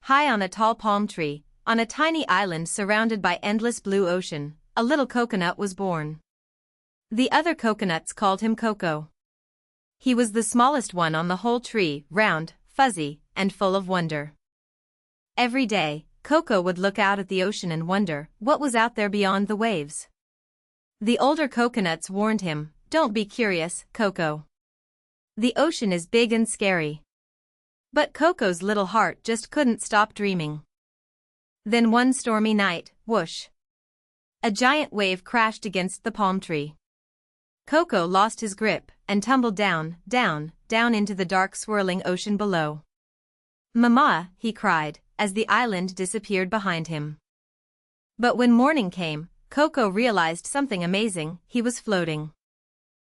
high on a tall palm tree, on a tiny island surrounded by endless blue ocean, a little coconut was born. The other coconuts called him Coco. He was the smallest one on the whole tree, round, fuzzy, and full of wonder. Every day, Coco would look out at the ocean and wonder what was out there beyond the waves. The older coconuts warned him, "Don't be curious, Coco. The ocean is big and scary." But Coco's little heart just couldn't stop dreaming. Then one stormy night, whoosh! A giant wave crashed against the palm tree. Coco lost his grip and tumbled down, down, down into the dark swirling ocean below. "Mama," he cried, as the island disappeared behind him. But when morning came, Coco realized something amazing. He was floating,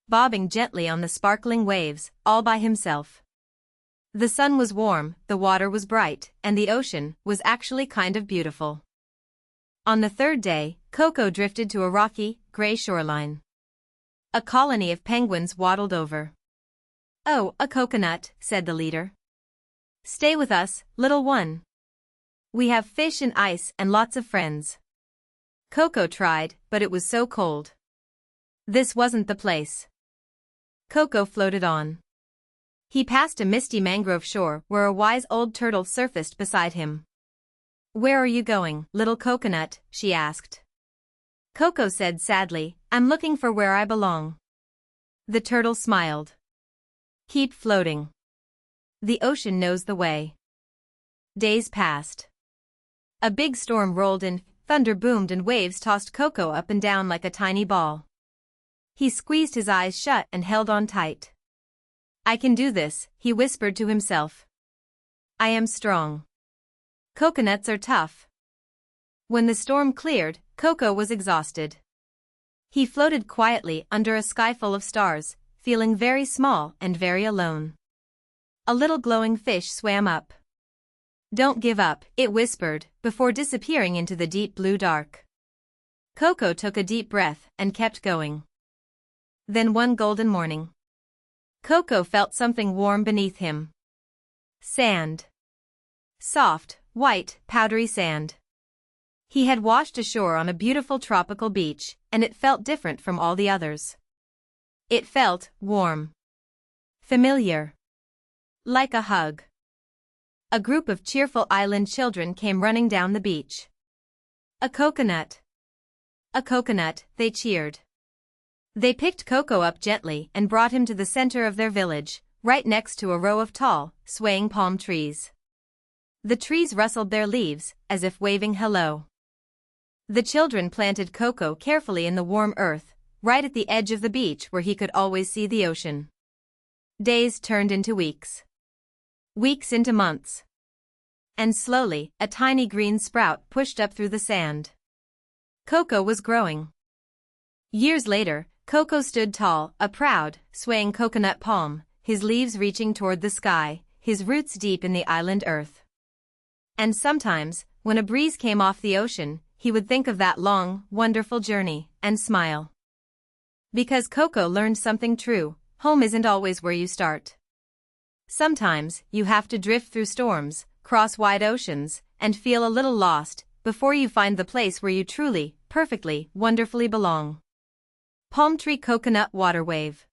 bobbing gently on the sparkling waves, all by himself. The sun was warm, the water was bright, and the ocean was actually kind of beautiful. On the third day, Coco drifted to a rocky, gray shoreline. A colony of penguins waddled over. "Oh, a coconut," said the leader. "Stay with us, little one. We have fish and ice and lots of friends." Coco tried, but it was so cold. This wasn't the place. Coco floated on. He passed a misty mangrove shore where a wise old turtle surfaced beside him. "Where are you going, little coconut?" she asked. Coco said sadly, "I'm looking for where I belong." The turtle smiled. "Keep floating. The ocean knows the way." Days passed. A big storm rolled in, thunder boomed and waves tossed Coco up and down like a tiny ball. He squeezed his eyes shut and held on tight. "I can do this," he whispered to himself. "I am strong. Coconuts are tough." When the storm cleared, Coco was exhausted. He floated quietly under a sky full of stars, feeling very small and very alone. A little glowing fish swam up. "Don't give up," it whispered, before disappearing into the deep blue dark. Coco took a deep breath and kept going. Then one golden morning, Coco felt something warm beneath him. Sand. Soft, white, powdery sand. He had washed ashore on a beautiful tropical beach, and it felt different from all the others. It felt warm. Familiar. Like a hug. A group of cheerful island children came running down the beach. "A coconut! A coconut," they cheered. They picked Coco up gently and brought him to the center of their village, right next to a row of tall, swaying palm trees. The trees rustled their leaves, as if waving hello. The children planted Coco carefully in the warm earth, right at the edge of the beach where he could always see the ocean. Days turned into weeks. Weeks into months. And slowly, a tiny green sprout pushed up through the sand. Coco was growing. Years later, Coco stood tall, a proud, swaying coconut palm, his leaves reaching toward the sky, his roots deep in the island earth. And sometimes, when a breeze came off the ocean, he would think of that long, wonderful journey, and smile. Because Coco learned something true: home isn't always where you start. Sometimes, you have to drift through storms, cross wide oceans, and feel a little lost, before you find the place where you truly, perfectly, wonderfully belong. Palm Tree Coconut Water Wave.